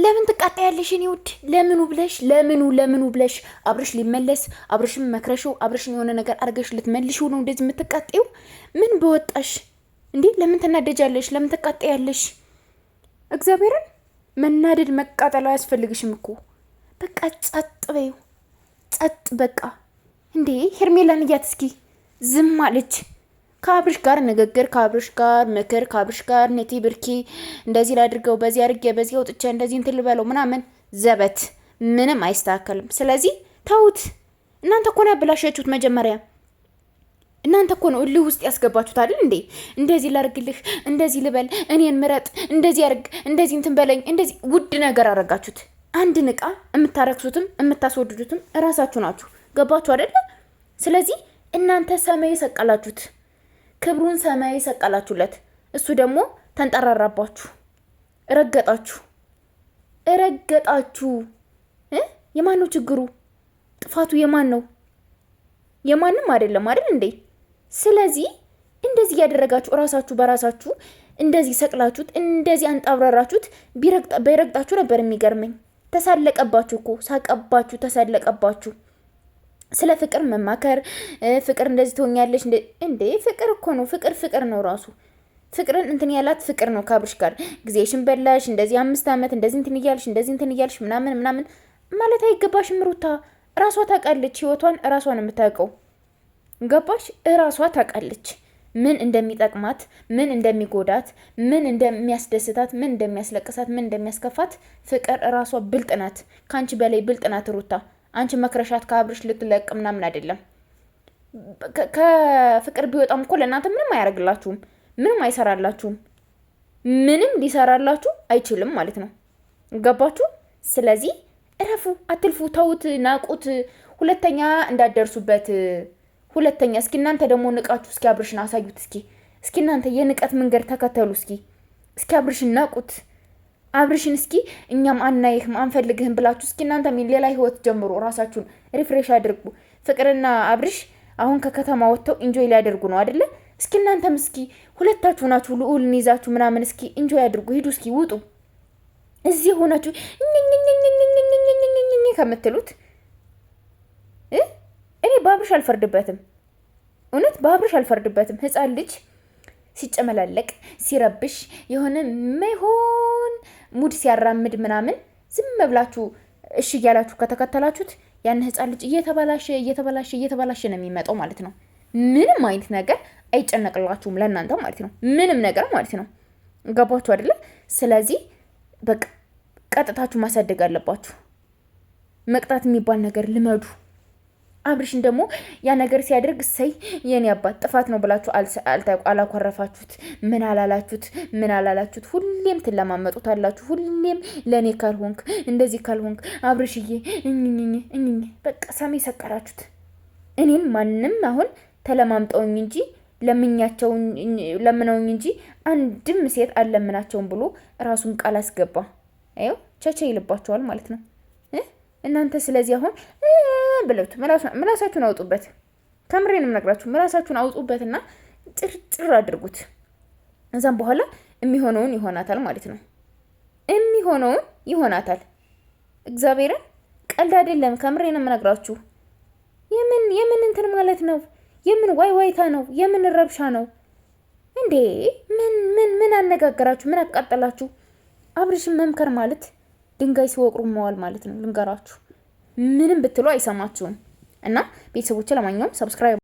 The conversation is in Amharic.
ለምን ትቃጣያለሽ? እኔ ውድ ለምኑ ብለሽ አብርሽ ሊመለስ አብርሽም መክረሽው አብርሽን የሆነ ነገር አድርገሽ ልትመልሽው ነው እንደዚህ የምትቃጣዩ? ምን በወጣሽ እንዴ? ለምን ትናደጃለሽ? ለምን ትቃጣያለሽ? እግዚአብሔርን መናደድ መቃጠል አያስፈልግሽም እኮ በቃ ጸጥ በይው። ጸጥ በቃ እንዴ ሄርሜላን እያት እስኪ ዝም አለች። ከአብርሽ ጋር ንግግር፣ ከአብርሽ ጋር ምክር፣ ከአብርሽ ጋር ነቲ ብርኪ እንደዚህ ላድርገው፣ በዚህ አድርጌ፣ በዚህ ወጥቼ እንደዚህ እንትን ልበለው ምናምን ዘበት ምንም አይስተካከልም። ስለዚህ ተውት። እናንተ እኮ ነው ያበላሻችሁት። መጀመሪያ እናንተ እኮ ነው እልህ ውስጥ ያስገባችሁት አይደል እንዴ? እንደዚህ ላርግልህ፣ እንደዚህ ልበል፣ እኔን ምረጥ፣ እንደዚህ አርግ፣ እንደዚህ እንትን በለኝ፣ እንደዚህ ውድ ነገር አረጋችሁት። አንድ ንቃ የምታረክሱትም የምታስወድዱትም እራሳችሁ ናችሁ። ገባችሁ አይደለ? ስለዚህ እናንተ ሰማይ ሰቀላችሁት፣ ክብሩን ሰማይ ሰቀላችሁለት። እሱ ደግሞ ተንጠራራባችሁ፣ ረገጣችሁ። የማን ነው ችግሩ? ጥፋቱ የማን ነው? የማንም አይደለም አይደል እንዴ? ስለዚህ እንደዚህ ያደረጋችሁ እራሳችሁ በራሳችሁ እንደዚህ ሰቅላችሁት፣ እንደዚህ አንጣብራራችሁት። ቢረግጣችሁ ነበር የሚገርመኝ። ተሳለቀባችሁ እኮ ሳቀባችሁ፣ ተሳለቀባችሁ። ስለ ፍቅር መማከር፣ ፍቅር እንደዚህ ትሆኛለሽ እንዴ? ፍቅር እኮ ነው። ፍቅር ነው ራሱ። ፍቅርን እንትን ያላት ፍቅር ነው። ከአብርሽ ጋር ጊዜሽን በላሽ፣ እንደዚህ 5 ዓመት እንደዚህ እንትን እያልሽ ምናምን ማለት አይገባሽም ሩታ። እራሷ ታውቃለች፣ ህይወቷን እራሷ ነው የምታውቀው። ገባሽ? እራሷ ታውቃለች ምን እንደሚጠቅማት፣ ምን እንደሚጎዳት፣ ምን እንደሚያስደስታት፣ ምን እንደሚያስለቅሳት፣ ምን እንደሚያስከፋት። ፍቅር እራሷ ብልጥ ናት። ከአንቺ በላይ ብልጥ ናት ሩታ። አንቺ መክረሻት ከአብርሽ ልትለቅ ምናምን አይደለም። ከፍቅር ቢወጣም እኮ ለእናንተ ምንም አያደርግላችሁም፣ ምንም አይሰራላችሁም፣ ምንም ሊሰራላችሁ አይችልም ማለት ነው። ገባችሁ? ስለዚህ እረፉ፣ አትልፉ፣ ተውት፣ ናቁት። ሁለተኛ እንዳደርሱበት። ሁለተኛ እስኪ እናንተ ደግሞ ንቃችሁ እስኪ አብርሽን አሳዩት። እስኪ እናንተ የንቀት መንገድ ተከተሉ። እስኪ አብርሽን ናቁት። አብርሽን እስኪ እኛም አናይህም አንፈልግህም ብላችሁ እስኪ እናንተም ሌላ ህይወት ጀምሩ። ራሳችሁን ሪፍሬሽ አድርጉ። ፍቅርና አብርሽ አሁን ከከተማ ወጥተው ኢንጆይ ሊያደርጉ ነው አይደለ? እስኪ እናንተም እስኪ ሁለታችሁ ናችሁ ልዑልን ይዛችሁ ምናምን እስኪ ኢንጆይ አድርጉ። ሂዱ እስኪ ውጡ። እዚህ ሆናችሁ ከምትሉት እኔ በአብርሽ አልፈርድበትም። እውነት በአብርሽ አልፈርድበትም። ህፃን ልጅ ሲጨመላለቅ ሲረብሽ የሆነ ማይሆን ሙድ ሲያራምድ ምናምን ዝም ብላችሁ እሺ እያላችሁ ከተከተላችሁት ያን ህፃን ልጅ እየተበላሸ ነው የሚመጣው ማለት ነው። ምንም አይነት ነገር አይጨነቅላችሁም ለእናንተ ማለት ነው። ምንም ነገር ማለት ነው። ገባችሁ አይደለ? ስለዚህ በቃ ቀጥታችሁ ማሳደግ አለባችሁ። መቅጣት የሚባል ነገር ልመዱ። አብርሽን ደግሞ ያ ነገር ሲያደርግ እሰይ የኔ አባት ጥፋት ነው ብላችሁ አላኮረፋችሁት። ምን አላላችሁት። ሁሌም ትለማመጡታላችሁ። ሁሌም ለኔ ካልሆንክ እንደዚህ ካልሆንክ አብርሽዬ እኝኝ በቃ ሰሜ ሰቀራችሁት። እኔን ማንም አሁን ተለማምጠውኝ እንጂ ለምነውኝ እንጂ አንድም ሴት አልለምናቸውም ብሎ ራሱን ቃል አስገባ። አዩ ቸቸ ይልባቸዋል ማለት ነው እናንተ። ስለዚህ አሁን ብለውት ምላሳችሁን አውጡበት። ከምሬንም ነግራችሁ ምላሳችሁን አውጡበትና ጥርጥር አድርጉት። እዛም በኋላ የሚሆነውን ይሆናታል ማለት ነው። የሚሆነውን ይሆናታል። እግዚአብሔርን ቀልድ አይደለም። ከምሬንም ነግራችሁ የምን እንትን ማለት ነው። የምን ዋይታ ነው። የምን ረብሻ ነው እንዴ? ምን አነጋገራችሁ? ምን አቃጠላችሁ? አብርሽን መምከር ማለት ድንጋይ ሲወቅሩ መዋል ማለት ነው። ልንገራችሁ፣ ምንም ብትሉ አይሰማችሁም። እና ቤተሰቦቼ ለማንኛውም ሰብስክራይብ